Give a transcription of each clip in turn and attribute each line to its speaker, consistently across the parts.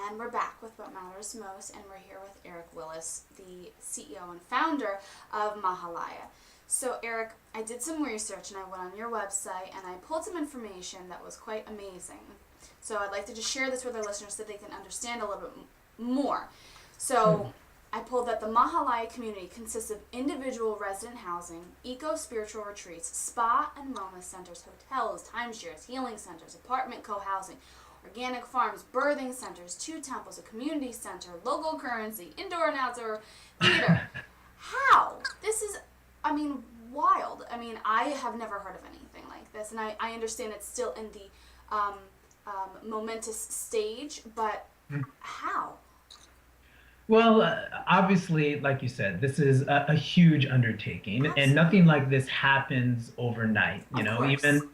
Speaker 1: And we're back with What Matters Most, and we're here with Eric Willis, the CEO and founder of Mahalaya. So, Eric, I did some research and I went on your website and I pulled some information that was quite amazing. So, I'd like to just share this with our listeners so they can understand a little bit more. So, I pulled that the Mahalaya community consists of individual resident housing, eco-spiritual retreats, spa and wellness centers, hotels, timeshares, healing centers, apartment co-housing, organic farms, birthing centers, 2 temples, a community center, local currency, indoor and outdoor theater. How? This is, wild. I have never heard of anything like this, and I understand it's still in the momentous stage, but how?
Speaker 2: Well, obviously, like you said, this is a huge undertaking, and
Speaker 1: Absolutely.
Speaker 2: nothing like this happens overnight.
Speaker 1: Of course.
Speaker 2: Even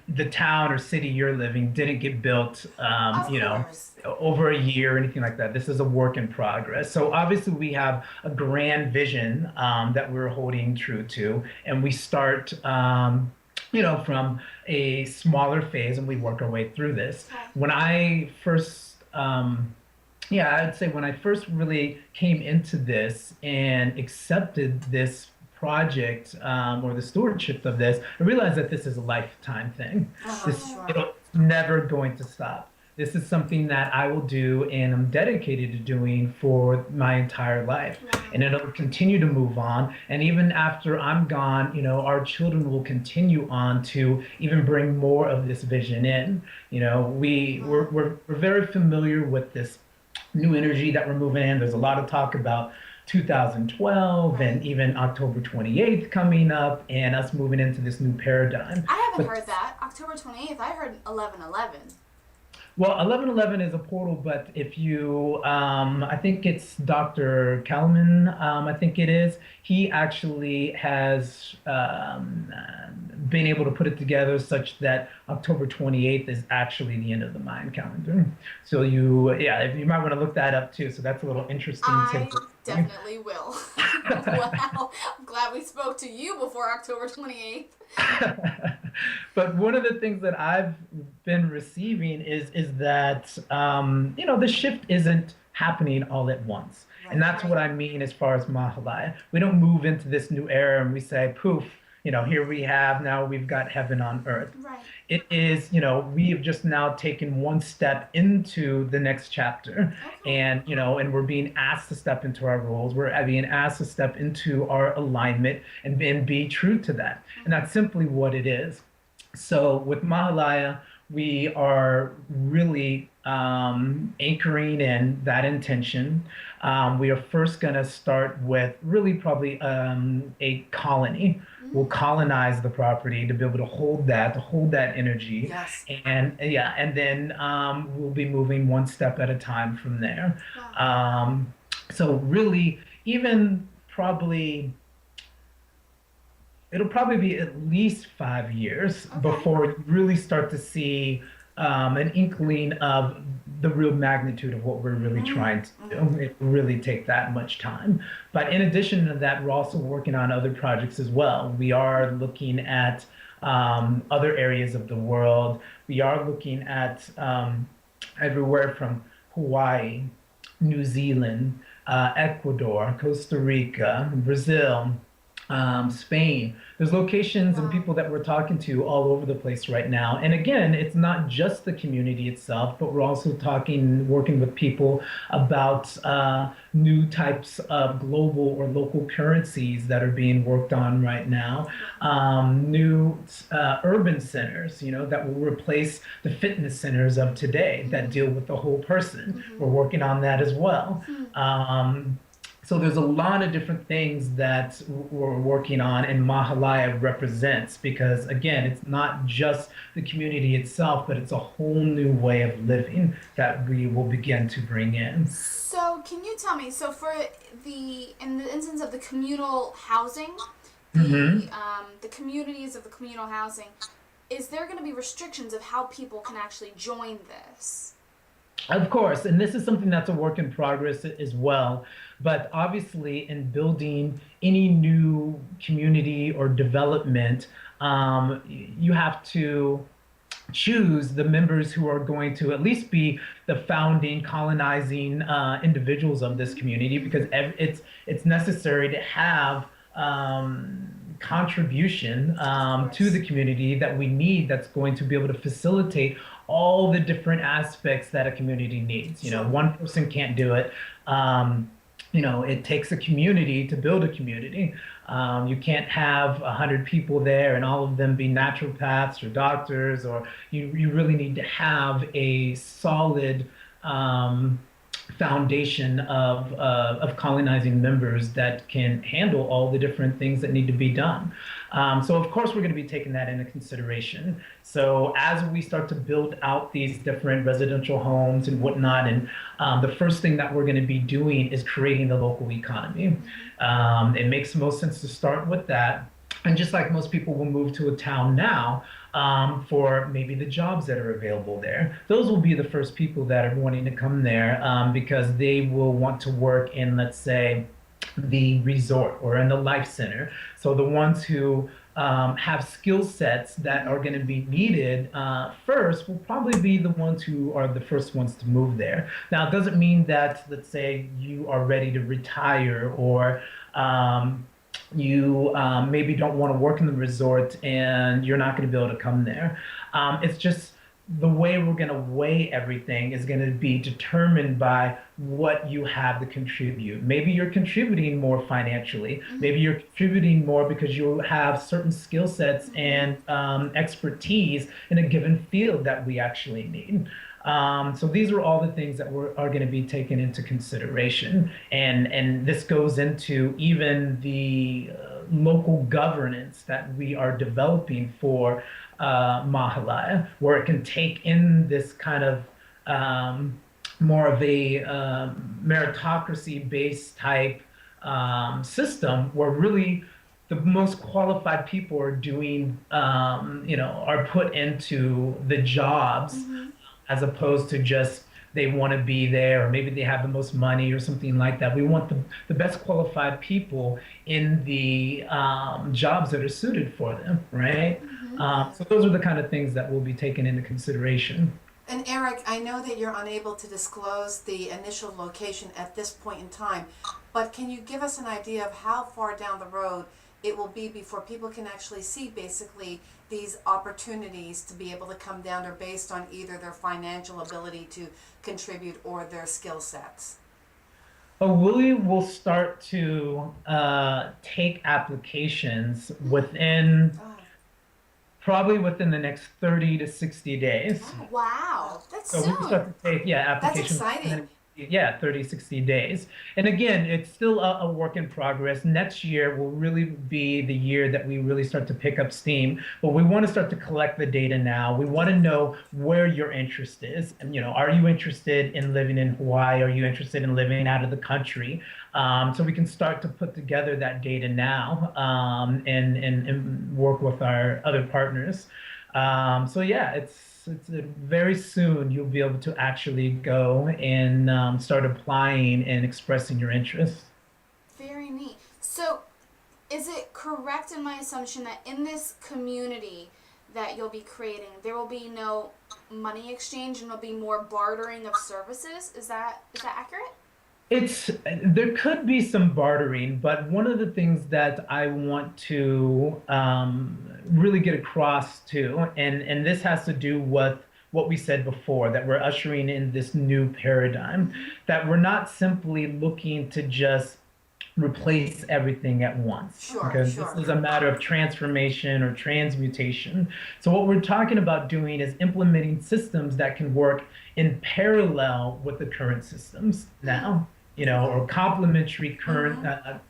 Speaker 2: the town or city you're living didn't get built,
Speaker 1: Of course.
Speaker 2: over a year or anything like that. This is a work in progress. So obviously, we have a grand vision that we're holding true to, and we start. From a smaller phase, and we work our way through this.
Speaker 1: Okay.
Speaker 2: When I first I'd say when I first really came into this and accepted this project, or the stewardship of this, I realized that this is a lifetime thing. This
Speaker 1: Sure.
Speaker 2: It'll never going to stop. This is something that I will do and I'm dedicated to doing for my entire life. And it'll continue to move on. And even after I'm gone, our children will continue on to even bring more of this vision in. We're very familiar with this new energy that we're moving in. There's a lot of talk about 2012 and even October 28th coming up and us moving into this new paradigm.
Speaker 1: I haven't
Speaker 2: But
Speaker 1: heard that. October 28th, I heard 11/11.
Speaker 2: well, 1111 is a portal, but if you, I think it's Dr. Kalman, I think it is. He actually has been able to put it together such that October 28th is actually the end of the Mayan calendar. So you might want to look that up too. So that's a little interesting
Speaker 1: I
Speaker 2: tidbit.
Speaker 1: definitely will. Wow. I'm glad we spoke to you before October 28th.
Speaker 2: But one of the things that I've been receiving is that the shift isn't happening all at once,
Speaker 1: Right,
Speaker 2: and that's
Speaker 1: right.
Speaker 2: what I mean as far as Mahalaya. We don't move into this new era and we say, poof, here we have now we've got heaven on earth.
Speaker 1: Right.
Speaker 2: It is, we have just now taken one step into the next chapter,
Speaker 1: Okay.
Speaker 2: and we're being asked to step into our roles. We're being asked to step into our alignment and be true to that. And that's simply what it is. So with Mahalaya, we are really anchoring in that intention. We are first going to start with really probably a colony. We'll colonize the property to be able to hold that energy,
Speaker 1: Yes.
Speaker 2: and then we'll be moving one step at a time from there.
Speaker 1: Wow.
Speaker 2: So really, even probably it'll probably be at least 5 years
Speaker 1: Okay.
Speaker 2: before you really start to see an inkling of the real magnitude of what we're really trying to do. It will really take that much time. But in addition to that, we're also working on other projects as well. We are looking at other areas of the world. We are looking at everywhere from Hawaii, New Zealand, Ecuador, Costa Rica, Brazil, Spain. There's locations and
Speaker 1: Wow.
Speaker 2: people that we're talking to all over the place right now. And again, it's not just the community itself, but we're also working with people about new types of global or local currencies that are being worked on right now. New urban centers, that will replace the fitness centers of today that deal with the whole person. We're working on that as well. So there's a lot of different things that we're working on and Mahalaya represents because again, it's not just the community itself, but it's a whole new way of living that we will begin to bring in.
Speaker 1: So, can you tell me? So, in the instance of the communal housing,
Speaker 2: hmm
Speaker 1: the communities of the communal housing, is there going to be restrictions of how people can actually join this?
Speaker 2: Of course, and this is something that's a work in progress as well. But obviously, in building any new community or development, you have to choose the members who are going to at least be the founding colonizing individuals of this community, because it's necessary to have contribution
Speaker 1: Of
Speaker 2: to
Speaker 1: course.
Speaker 2: the community that we need, that's going to be able to facilitate all the different aspects that a community needs.
Speaker 1: Sure.
Speaker 2: One person can't do it. um, it takes a community to build a community. You can't have 100 people there and all of them be naturopaths or doctors, or you really need to have a solid um, foundation of colonizing members that can handle all the different things that need to be done. So of course we're going to be taking that into consideration. So as we start to build out these different residential homes and whatnot, and the first thing that we're going to be doing is creating the local economy. It makes the most sense to start with that. And just like most people will move to a town now, for maybe the jobs that are available there, those will be the first people that are wanting to come there, because they will want to work in, let's say, the resort or in the life center. So the ones who have skill sets that are going to be needed first will probably be the ones who are the first ones to move there. Now, it doesn't mean that, let's say, you are ready to retire, or you maybe don't want to work in the resort and you're not going to be able to come there. It's just the way we're going to weigh everything is going to be determined by what you have to contribute. Maybe you're contributing more financially. Maybe you're contributing more because you have certain skill sets and expertise in a given field that we actually need. So these are all the things that are going to be taken into consideration, and this goes into even the local governance that we are developing for Mahalaya, where it can take in this kind of more of a meritocracy-based type system, where really the most qualified people are doing, are put into the jobs, as opposed to just they want to be there, or maybe they have the most money or something like that. We want the best qualified people in the jobs that are suited for them, right? So those are the kind of things that will be taken into consideration.
Speaker 3: And Eric, I know that you're unable to disclose the initial location at this point in time, but can you give us an idea of how far down the road it will be before people can actually see basically these opportunities to be able to come down there based on either their financial ability to contribute or their skill sets?
Speaker 2: Willie will start to take applications within
Speaker 3: Oh,
Speaker 2: probably within the next 30 to 60 days.
Speaker 1: Oh, wow, that's
Speaker 2: So we can
Speaker 1: soon.
Speaker 2: start to take, yeah,
Speaker 3: that's
Speaker 2: applications
Speaker 3: exciting.
Speaker 2: yeah, 30, 60 days. And again, it's still a work in progress. Next year will really be the year that we really start to pick up steam. But we want to start to collect the data now. We want to know where your interest is. And, are you interested in living in Hawaii? Are you interested in living out of the country? So we can start to put together that data now, and work with our other partners. So yeah, it's very soon you'll be able to actually go and start applying and expressing your interest.
Speaker 1: Very neat. So, is it correct in my assumption that in this community that you'll be creating, there will be no money exchange and there'll be more bartering of services? Is that accurate?
Speaker 2: It's There could be some bartering, but one of the things that I want to really get across to, and this has to do with what we said before, that we're ushering in this new paradigm, that we're not simply looking to just replace everything at once,
Speaker 3: Sure,
Speaker 2: because
Speaker 3: sure.
Speaker 2: this is a matter of transformation or transmutation. So what we're talking about doing is implementing systems that can work in parallel with the current systems now, or complementary current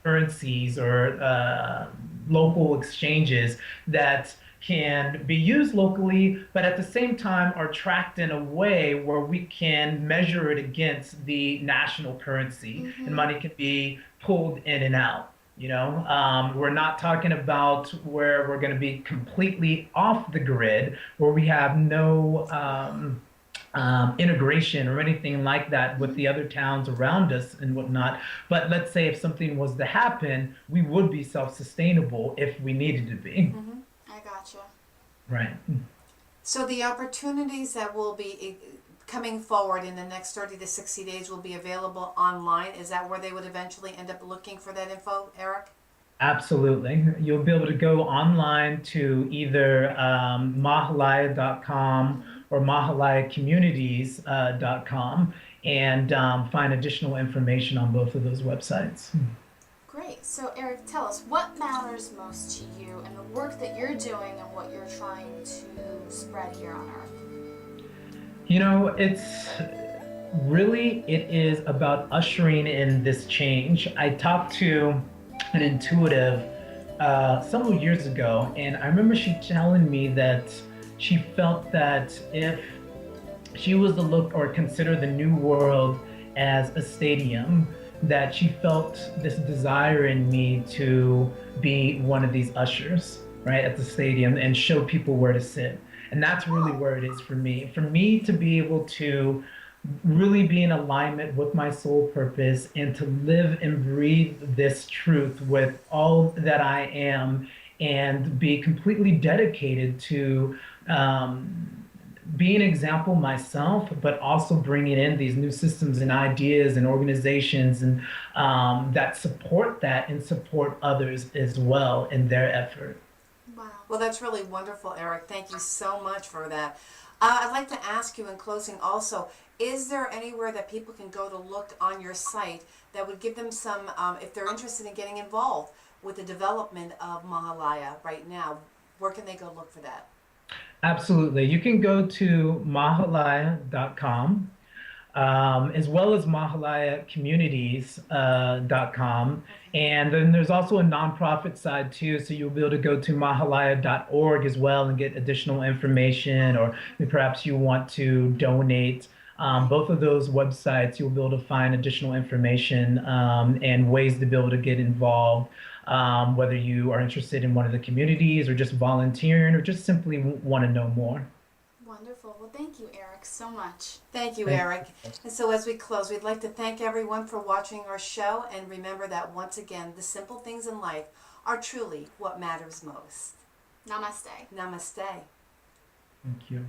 Speaker 2: currencies, or local exchanges that can be used locally, but at the same time are tracked in a way where we can measure it against the national currency, and money can be pulled in and out. We're not talking about where we're going to be completely off the grid, where we have no integration or anything like that with the other towns around us and whatnot. But let's say if something was to happen, we would be self-sustainable if we needed to be.
Speaker 1: I gotcha.
Speaker 2: Right.
Speaker 3: So the opportunities that will be coming forward in the next 30 to 60 days will be available online. Is that where they would eventually end up looking for that info, Eric?
Speaker 2: Absolutely. You'll be able to go online to either mahalaya.com or mahalayacommunities.com and find additional information on both of those websites.
Speaker 1: Great. So, Eric, tell us what matters most to you and the work that you're doing and what you're trying to spread here on Earth.
Speaker 2: You know, it is about ushering in this change. I talked to an intuitive several years ago, and I remember she telling me that she felt that if she was to look or consider the new world as a stadium, that she felt this desire in me to be one of these ushers, right, at the stadium and show people where to sit. And that's really where it is for me. For me to be able to really be in alignment with my soul purpose and to live and breathe this truth with all that I am and be completely dedicated to be an example myself, but also bringing in these new systems and ideas and organizations and that support that and support others as well in their effort.
Speaker 1: Wow.
Speaker 3: Well, that's really wonderful, Eric. Thank you so much for that. I'd like to ask you in closing also, is there anywhere that people can go to look on your site that would give them some, if they're interested in getting involved with the development of Mahalaya right now, where can they go look for that?
Speaker 2: Absolutely. You can go to mahalaya.com. As well as mahalayacommunities.com. And then there's also a nonprofit side too, so you'll be able to go to mahalaya.org as well and get additional information, or perhaps you want to donate. Both of those websites, you'll be able to find additional information and ways to be able to get involved, whether you are interested in one of the communities or just volunteering or just simply want to know more.
Speaker 1: Wonderful. Well, thank you, Eric, so much.
Speaker 3: Thank you, Eric. And so as we close, we'd like to thank everyone for watching our show, and remember that once again, the simple things in life are truly what matters most.
Speaker 1: Namaste.
Speaker 3: Namaste.
Speaker 2: Thank you.